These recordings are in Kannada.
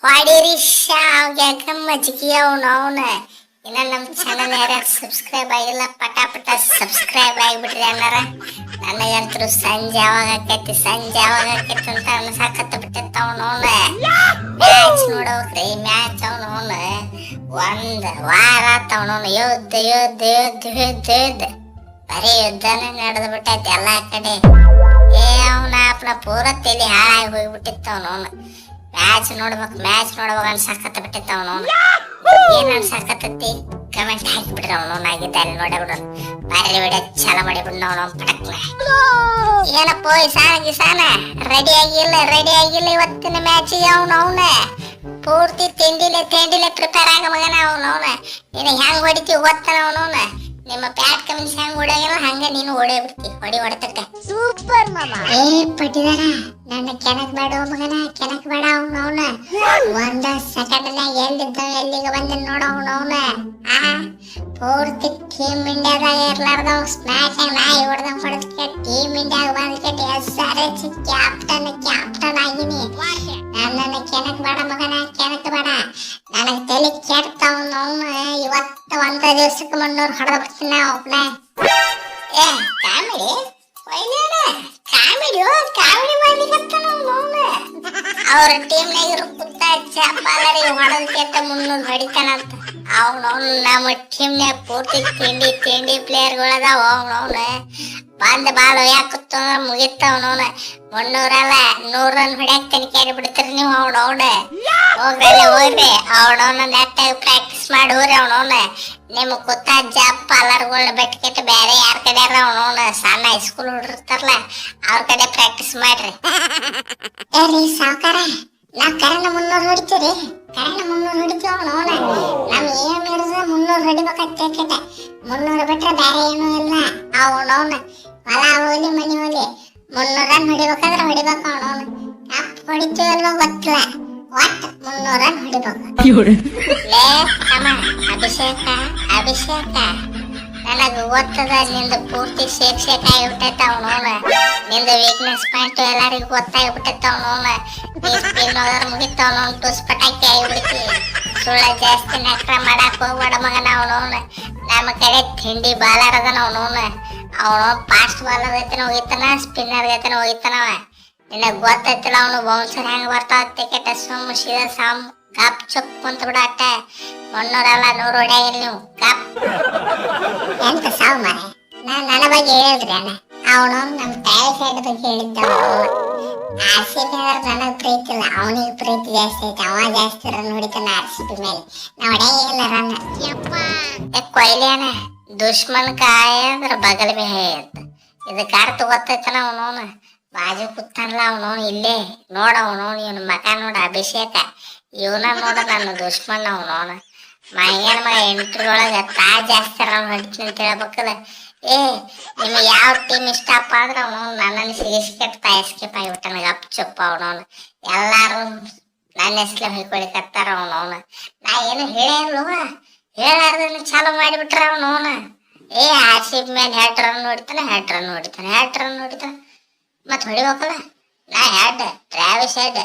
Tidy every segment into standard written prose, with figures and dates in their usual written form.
ಹೊಡಿರಿ ಶಾವ್ಗೆ ಮಜ್ಜಿಗೆ ಅವನ ಇನ್ನ ನಮ್ಮ ಚಾನಲ್ ಯಾರ್ಯಾರು ಸಬ್ಸ್ಕ್ರೈಬ್ ಆಗಿಲ್ಲ ಪಟ ಪಟ ಸಬ್ಸ್ಕ್ರೈಬ್ ಆಗಿಬಿಟ್ರಿ ಅನ್ನಾರ. ನನಗಂತರೂ ಸಂಜೆ ಯಾವಾಗ ಆಕೈತಿ ಅಂತ ಅನ್ಸಾಕತ್ತ ಬಿಟ್ಟಿತ್ತ ಅವನವನ. ಮ್ಯಾಚ್ ನೋಡ್ಬೇಕ್ರಿ, ಮ್ಯಾಚ್ ಅವನವನ ಒಂದ್ ವಾರ ಆತವನವನ. ಯುದ್ಧ ಬರೀ ಯುದ್ಧನೇ ನಡೆದು ಬಿಟ್ಟೈತಿ ಎಲ್ಲಾ ಕಡೆ. ಅವನ ಅಪ್ಪನ ಪೂರ ತಲೆ ಹಾಳಾಗಿ ಹೋಗ್ಬಿಟ್ಟಿತ್ತು ಅವನವನ. ಮ್ಯಾಚ್ ನೋಡ್ಬೇಕು ಅನ್ಸಾಕತ್ತ ಬಿಟ್ಟಿತ್ತ ಅವನವನ. ಏನ್ ಅನ್ಸಾಕತ್ತೈತಿ ಕಮೆಂಟ್ ಹಾಕಿಬಿಡ್ರಿ ಅವನವನ. ಆಗಿದ್ದ ಅಲ್ಲಿ ನೋಡಬಿಡು, ಬಾರಿ ವಿಡಿಯೋ ಚಾಲ ಮಾಡಿಬಿಡ್ ಅವನ ಪಟಕ್ನ. ಏನಪ್ಪ ಸಾನ ರೆಡಿ ಆಗಿಲ್ಲ ಇವತ್ತಿನ ಮ್ಯಾಚಿಗೆ ಅವನ ಪೂರ್ತಿ ತಿಂಡಿಲೆ ಪ್ರಿಪೇರ್ ಆಗ ಮಗನ ಅವನವನ. ನೀನು ಹೆಂಗ್ ಹೊಡಿತೀವಿ ಗೊತ್ತಾನ ಅವನವನ. ನಿಮ್ಮ ಪ್ಯಾಟ್ ಕಮಿನ್ಸ್ ಹೆಂಗ್ ಓಡೋಗಿಲ್ಲ ಹಂಗ ನೀನು ಓಡೇ ಬಿಡ್ತಿ. ಹೊಡಿತಕ್ಕ ಸೂಪರ್ ಮಾಮ. ಪಟ್ಟಿದಾರ ನನ್ನ ಕೆನಕ್ ಬೇಡ ಮಗನ, ಕೆನಕ್ ಬೇಡ ಅವನವನ. ಒಂದ ಸೆಕೆಂಡ್ನಾಗ ಎಲ್ಲಿಗೆ ಬಂದ ನೋಡ ಅವನವನ. ಪೂರ್ತಿ ಟೀಮ್ ಇಂಡಿಯಾದಾಗ ಇರ್ಲಾರ್ದವ್ ಸ್ಮ್ಯಾಶ್ ನಾಯಿ ಹೊಡೆದಂಗ್ ಹೊಡೆದಕ್ಕೆ ಟೀಮ್ ಇಂಡಿಯಾಗ ಬಂದ್ಕೆಟ್ SRH ಕ್ಯಾಪ್ಟನ್ ಆಗಿನಿ. ನನ್ನ ಕೆನಕ್ ಬೇಡ ಮಗನ, ಕೆನಕ್ ಬೇಡ. ನನಗ್ ತಲೆ ಕೆಡ್ತಾವ್ನವ್ನ. ಇವತ್ತು ಒಂದ ದಿವ್ಸಕ್ಕೆ 300 ಹೊಡೆದ ಬಿಡ್ತೀನಿ ಒಬ್ನೇ. ಕಾಮಿಡಿ ಮಾಡ್ಲಿಕ್ಕತ್ತಾನ ಅವನವ್ನ. ಅವ್ರ ಟೀಮ್ನಾಗ ಕುತ್ತ ಚಾಪಾಲರಿಗೆ ಹೊಡೆದ ಕೆಟ್ಟ 300 ಹೊಡಿತಾನಂತ ಅವನವ್ನ. ನಮ್ಮ ಟೀಮ್ನಾಗ ಪೂರ್ತಿ ತಿಂಡಿ ಪ್ಲೇಯರ್ಗಳದಾವ. ಅವನವ್ನ ಬಂದ್ ಬಾಲ್ ಯಾಕತ್ತ ಮುಗಿತವನವ್ನ. 300 ಅಲ್ಲ 100 ರನ್ ಹೊಡ್ಯಾಕ ತನಿಖೆ ಬಿಡ್ತೀರಿ ನೀವು ಅವನವ್ನ. ಹೋಗ್ರಿ ಅವನವ್ನ ನೆಟ್ಟಾಗಿ ಪ್ರಾಕ್ಟೀಸ್ ಮಾಡಿ ಹೋಗ್ರಿ ಅವನವ್ನ. ನಿಮ್ ಕುತ್ತ ಜಪ್ ಪಾಲರ್ಗಳನ್ನ ಬೆಟ್ಕೆಟ್ಟು ಬೇರೆ ಯಾರ ಕಡೆ ಅವನವ್ನ ಸಣ್ಣ ಹೈಸ್ಕೂಲ್ ಹುಡುಗಿರ್ತಾರಲ್ಲ ಅವ್ರ ಕಡೆ ಪ್ರಾಕ್ಟೀಸ್ ಮಾಡ್ರಿ. ಸಾವುಕಾರ ನಾವ್ ಕರೆನ 300 ಹೊಡಿತೀರಿ. ಕರೆನ 300 ಹೊಡಿತೀವಿ ಅವನವ್ನ. ನಮ್ ಏನ್ ಇರೋದ 300 ಹೊಡಿಬೇಕಂತ 300 ಬಿಟ್ರೆ ಬೇರೆ ಏನೂ ಇಲ್ಲ ಅವನವ್ನ. ಹೊಲ ಹೋಗ್ಲಿ ಮನಿ ಹೋಗ್ಲಿ 300 ರನ್ ಹೊಡಿಬೇಕಾದ್ರೆ ಹೊಡಿಬೇಕು ಅವನವ್ನ. ಹೊಡಿತೀವಲ್ವ ಗೊತ್ತಿಲ್ಲ, ಒಟ್ಟು 300 ರನ್ ಹೊಡಿಬೇಕು. ಅಭಿಷೇಕ ನನಗ ಗೊತ್ತದ ನಿಂದ ಪೂರ್ತಿ ಶೇಕ್ ಆಗಿಬಿಟ್ಟೈತ ಅವನವ್ನ. ನಿಂದ ವೀಕ್ನೆಸ್ ಪಾಯಿಂಟ್ ಎಲ್ಲರಿಗೂ ಗೊತ್ತಾಗ್ಬಿಟ್ಟೈತ ಅವನವ್ನ. ನೀ ಸ್ಪಿನ್ ಹೋದ್ರ ಮುಗಿತವನವ್ನ, ಟೂಸ್ ಪಟಾಕಿ ಆಗಿಬಿಡ್ತಿ. ಸುಳ್ಳ ಜಾಸ್ತಿ ನಕ್ರ ಮಾಡಕ್ ಹೋಗ್ಬೇಡ ಮಗನ ಅವನವ್ನ. ನಮ್ಮ ಕಡೆ ತಿಂಡಿ ಬಾಲರ್ ಅದನ ಅವನವ್ನ. ಅವನು ಫಾಸ್ಟ್ ಬಾಲರ್ ಐತನ ಹೋಗಿತಾನ, ಸ್ಪಿನ್ನರ್ ಐತನ ಹೋಗಿತಾನವ. ನಿನಗ್ ಗೊತ್ತೈತಿಲ್ಲ ಅವನು ಬೌನ್ಸರ್ ಹೆಂಗ್ ಬರ್ತಾವ. ಸುಮ್ ಸೀದಾ ಸಾಮ್ ಕಪ್ ಚುಪ್ ಕುಂತ ಬಿಡ. ಅಟ್ಟ 300 ಅಲ್ಲ 100 ಹೊಡ್ಯಾಗಿಲ್ಲ ನೀವು. ಕಪ್ ಎಂತ ಸಾವು ಮಾರ. ನನ್ನ ಬಗ್ಗೆ ಹೇಳಿದ್ರಿ ಅಣ್ಣ. ಅವನು ನಮ್ ತಾಯಿ ಸೈಡ್ ಬಗ್ಗೆ ಹೇಳಿದ್ದ. RCB ನನಗ್ ಪ್ರೀತಿ ಇಲ್ಲ, ಅವನಿಗೆ ಪ್ರೀತಿ ಜಾಸ್ತಿ ಐತೆ. ಅವ ಜಾಸ್ತಿ ರನ್ ಹೊಡಿತಾನ RCB ಮೇಲೆ. ನಾ ಹೊಡ್ಯಾಗಿಲ್ಲ ರನ್. ಕೊಹ್ಲಿ ಅಣ್ಣ ದುಶ್ಮನ್ ಕಾಯ ಅಂದ್ರ ಬಗಲ್ ಬಿ ಹೈ ಅಂತ. ಇದಕ್ಕೆ ಅರ್ಥ ಗೊತ್ತೈತನ ಅವನವನ. ಬಾಜು ಕೂತಾನಲ್ಲ ಅವನವನು ಇಲ್ಲೇ ನೋಡ ಅವನವನು. ಇವನ್ ಮಕ ನೋಡ ಅಭಿಷೇಕ. ಇವನ ನೋಡ ನನ್ನ ದುಶ್ಮನ್ ಅವನವನ. ಮೈಯನ್ ಮಗ ಎಂಟ್ರಿ ಒಳಗ ತಾ ಜಾಸ್ತಿ ರನ್ ಹೊಡಿತೀನಿ ಅಂತ ಹೇಳ್ಬೇಕಲ್ಲ. ನಿಮ್ಗೆ ಯಾವ ಟೀಮ್ ಇಷ್ಟಪ್ಪ ಅಂದ್ರೆ ಅವನು ನನ್ನನ್ನು ಸಿಗಿಸ್ಕೆಟ್ ಎಸ್ಕೇಪ್ ಆಗಿಬಿಟ್ಟಾನ. ಗಪ್ ಚುಪ್ಪ ಅವನವನು. ಎಲ್ಲಾರು ನನ್ನ ಹೆಸ್ಲೆ ಹೊಯ್ಕೊಳಿಕತ್ತಾರ ಅವನವನ. ನಾ ಏನು ಹೇಳಲ್ವ, ಹೇಳಾರ್ದನ್ನ ಚಾಲು ಮಾಡಿಬಿಟ್ರ ಅವನವನ. RCB ಮೇಲೆ 2 ರನ್ ಹೊಡಿತಾನೆ. ಮತ್ ಹೊಡಿಬೇಕಲ್ಲ. ನಾ ಟ್ರಾವಿಸ್ ಹೆಡ್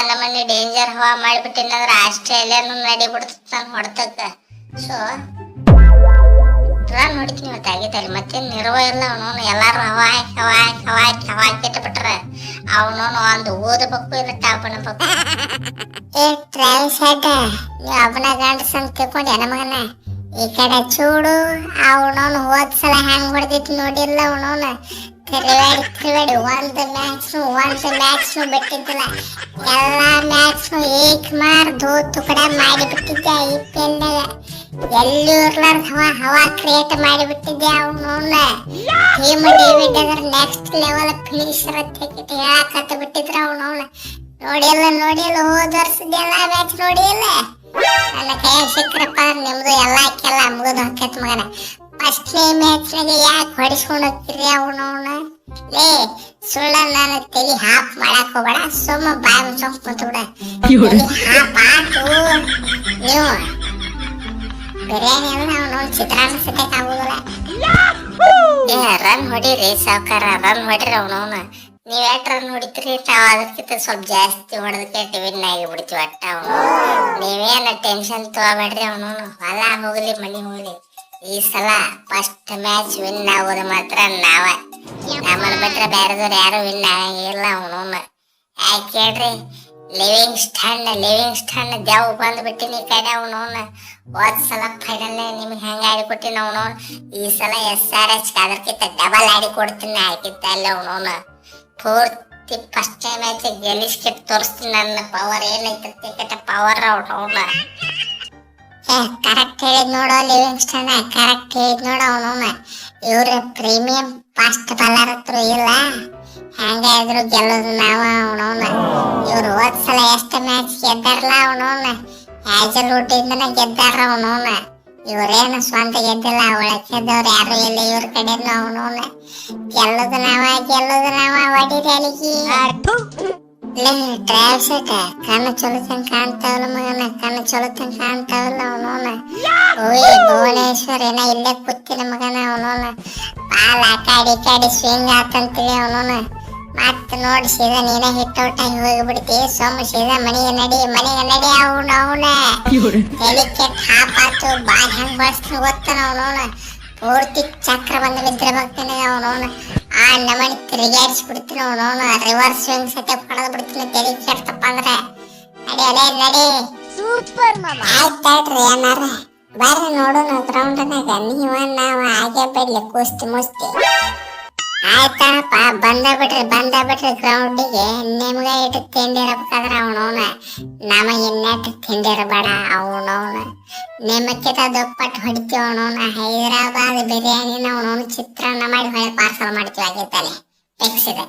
ನಮ್ಮನೆ ಡೇಂಜರ್ ಹವಾ ಮಾಡಿಬಿಟ್ಟಿನಂದ್ರ ಆಸ್ಟ್ರೇಲಿಯಾನು ನಡಿಬಿಡ್ತಾನ ಹೊಡ್ತಕ್ಕ. ಸೊ ರನ್ ಹೊಡಿತೀನಿ ಇವತ್ತು ಆಗಿದ್ದಲ್ಲಿ. ಮತ್ತೇನು ನಿರ್ವ ಇಲ್ಲ ಅವನವನು. ಎಲ್ಲಾರು ಹವಾ ಕೆಟ್ಟಬಿಟ್ರ ಅವನವನು ಒಂದು ಓದಬೇಕು ಇಲ್ಲ ಟಾಪ್ ಅನ್ಬೇಕು. ಟ್ರಾವಿಸ್ ಹೆಡ್ ನೀವು ಅವನ ಗಂಡಸ ಅಂತ ತಿಳ್ಕೊಂಡೆ ನಮಗನ. ಈ ಕಡೆ ಚೂಡು ಅವನವನು ಹೋದ್ಸಲ ಹೆಂಗ್ ಹೊಡೆದಿತ್ತು ನೋಡಿಲ್ಲ ಅವನವನ. ತಿರುಗಾಡಿ ಒಂದು ಮ್ಯಾಚ್ ಬಿಟ್ಟಿದ್ದಿಲ್ಲ. ಎಲ್ಲಾ ಮ್ಯಾಚ್ ಏಕ್ ಮಾರ್ ದೋ ತುಕಡ ಮಾಡಿಬಿಟ್ಟಿದ್ದೆ. IPL ನಾಗ ಎಲ್ಲಿ ಇರ್ಲಾರ್ದ ಹವಾ ಕ್ರಿಯೇಟ್ ಮಾಡಿಬಿಟ್ಟಿದ್ದೆ ಅವನವನ್ನ. ಟೀಮ್ ಡೇವಿಡ್ ಅದ್ರ ನೆಕ್ಸ್ಟ್ ಲೆವೆಲ್ ಫಿನಿಶರ್ ಅಂತ ಹೇಳಕತ್ತ ಬಿಟ್ಟಿದ್ರ ಅವನವನ್ನ. ನೋಡಿಲ್ಲ ಹೋದ ವರ್ಷದ ಎಲ್ಲಾ ಮ್ಯಾಚ್ ನೋಡಿಲ್ಲ. ನನ್ನ ಕೈಯಾಗ ಸಿಕ್ಕ್ರಪ್ಪ ನಿಮ್ದು ಎಲ್ಲಕ್ಕೆಲ್ಲ ಮುಗಿದು ಹಾಕೈತ್ ಮಗನ. ಫಸ್ಟ್ನೇ ಮ್ಯಾಚ್ನಾಗ ಯಾಕೆ ಹೊಡಿಸ್ಕೊಂಡು ಹೋಗ್ತೀರಿ ಅವನವನ್ನ. ಸುಳ್ಳ ನಾನು ತಲೆ ಹಾಪ್ ಮಾಡಕ್ ಹೋಗ್ಬೇಡ. ಸುಮ್ಮ ಬಾಯಿ ಮುಚ್ಕೊಂಡ್ ಕುಂತ್ಬಿಡ. ಹಾಪ್ ಆತು ನೀವು ಬಿರಿಯಾನಿ ಅಂದ್ರೆ ಅವನವನ್ ಚಿತ್ರಾನ್ನ ಸತ್ಯಕ್ ಆಗುದಿಲ್ಲ. ರನ್ ಹೊಡಿರಿ ಸಾವ್ಕಾರ, ರನ್ ಹೊಡಿರಿ ಅವನವನ. ನೀವ್ ಎಟ್ರ ನೋಡಿದ್ರಿ ನಾವ್ ಅದಕ್ಕಿಂತ ಸ್ವಲ್ಪ ಜಾಸ್ತಿ ಹೊಡೆದಕ್ಕೆ ವಿನ್ ಆಗಿ ಬಿಡ್ತೀವಿ ಒಟ್ಟ ಅವನು. ನೀವೇನ ಟೆನ್ಷನ್ ತಗೋಬೇಡ್ರಿ, ಅವನು ಹೊಲ ಹೋಗ್ಲಿ ಮನಿ ಹೋಗ್ಲಿ, ಈ ಸಲ ಫಸ್ಟ್ ಮ್ಯಾಚ್ ವಿನ್ ಆಗೋದು ಮಾತ್ರ ನಾವ. ನಮ್ಮನ್ನ ಬಿಟ್ರೆ ಬೇರೆದವ್ರು ಯಾರು ವಿನ್ ಆಗಂಗಿಲ್ಲ ಅವನು. ಯಾಕೆ ಕೇಳ್ರಿ, ಲಿವಿಂಗ್ ಸ್ಟನ್ ದೇವ್ ಬಂದ್ಬಿಟ್ಟಿನಿ ಈ ಕಡೆ ಅವನು. ಹೋದ್ ಸಲ ಫೈನಲ್ ನಿಮ್ಗೆ ಹೆಂಗ ಆಡಿ ಕೊಟ್ಟಿನ ಅವನು, ಈ ಸಲ SRH ಅದಕ್ಕಿಂತ ಡಬಲ್ ಆಡಿ ಕೊಡ್ತೀನಿ ಹಾಕಿತ್ತ ಅಲ್ಲ ಅವನು. ಪೂರ್ತಿ ಫಸ್ಟ್ ಟೈಮ್ ಆಯ್ತು ಗೆಲ್ಲಿಸ್ಕೆಟ್ ತೋರಿಸ್ತೀನಿ ನನ್ನ ಪವರ್ ಏನೈತೆ ಪವರ್ ಅವನ. ಕರೆಕ್ಟ್ ಹೇಳಿದ್ ನೋಡೋ ಲಿವಿಂಗ್ ಸ್ಟನ್, ಕರೆಕ್ಟ್ ಹೇಳಿದ್ ನೋಡ ಅವನು. ಇವ್ರ ಪ್ರೀಮಿಯಂ ಫಾಸ್ಟ್ ಬಾಲರ್ ಹತ್ರ ಇಲ್ಲ, ಹಂಗಾದ್ರು ಗೆಲ್ಲೋದು ನಾವ ಅವನವನ. ಇವ್ರು ಹೋದ್ ಸಲ ಎಷ್ಟು ಮ್ಯಾಚ್ ಗೆದ್ದಾರಲ್ಲ ಅವನವನ, ಹ್ಯಾಜಲ್ವುಡ್ ಇಂದನ ಗೆದ್ದಾರ ಅವನವನ. ಇವ್ರೇನು ಸ್ವಂತ ಗೆದ್ದಿಲ್ಲ, ಒಳಕ್ಕೆದವ್ರು ಯಾರು ಇಲ್ಲ ಇವ್ರ ಕಡೆನು ಅವನವನ. ಗೆಲ್ಲೋದು ನಾವ ಹೊಡಿರಿ ಅಲ್ಲಿಗೆ. ಟ್ರಾವ್ಸೆಟ್ ಕಣ್ಣು ಚೊಲತಂಗ ಕಾಣ್ತಾವಲ್ಲ ಮಗನ, ಕಣ್ಣು ಚೊಲತಂಗ ಕಾಣ್ತಾವಲ್ಲ ಅವನವನ. ಓಯ್ ಭುವನೇಶ್ವರ್ ಏನ ಇಲ್ಲೇ ಕೂತಿನ ಮಗನ ಅವನವನ. ಬಾಲ್ ಕಾಡಿ ಸ್ವಿಂಗ್ ಆತಂತೇಳಿ ಅವನವನ. ಮತ್ ನೋಡಿ ಸೀದಾ ನೀನ ಹಿಟ್ ಔಟ್ ಆಗಿ ಹೋಗ್ಬಿಡ್ತಿ. ಸೀದಾ ಮನೆಗೆ ನಡಿ ಅವನ. ಹೆಲಿಕೆಟ್ ಹಾಪ್ ಆತು, ಬಾಲ್ ಹೆಂಗ್ ಬಳಸ್ತಾನ ಗೊತ್ತಾನ ಅವನವನ. ಪೂರ್ತಿ ಚಕ್ರ ಬಂದ ಬಿದ್ರೆ ಬಗ್ತಾನೆ ಅವನವನ. ಆ ನಮನಿ ತಿರುಗಾಡಿಸ್ಬಿಡ್ತೀನಿ ಅವನವನ. ರಿವರ್ಸ್ ಸ್ವಿಂಗ್ ಸತೆ ಹೊಡೆದ್ ಬಿಡ್ತೀನಿ ತೆಲಿ ಕೆಡ್ತಪ್ಪ ಅಂದ್ರೆ. ನಡಿ ಸೂಪರ್ ಮಾಮ. ಆಯ್ತಾಡ್ರಿ ಏನಾರ ಬರ್ರಿ ನೋಡೋಣ ಗ್ರೌಂಡ್ನಾಗ, ನೀವ ನಾವ ಹಾಗೆ ಬಿಡ್ಲಿ ಕುಸ್ತಿ ಮುಸ್ತಿ. ಆಯ್ತಪ್ಪ ಬಂದ ಬಿಟ್ರಿ ಗ್ರೌಂಡಿಗೆ. ನಿಮ್ಗ ಇಟ್ಟು ತಿಂದಿರಬೇಕಾದ್ರ ಅವನವನ, ನಮಗ ಇನ್ನೆಟ್ಟು ತಿಂದಿರಬೇಡ ಅವನವನ. ನಿಮ್ಮಕ್ಕಿಂತ ದುಪ್ಪಟ್ಟು ಹೊಡಿತೀವಿ ಅವನವನ. ಹೈದರಾಬಾದ್ ಬಿರಿಯಾನಿನ ಅವನವನ ಚಿತ್ರಾನ್ನ ಮಾಡಿ ಪಾರ್ಸಲ್ ಮಾಡ್ತೀವಿ ಆಗಿದ್ದಾನೆ ಫಿಕ್ಸ್ ಇದೆ.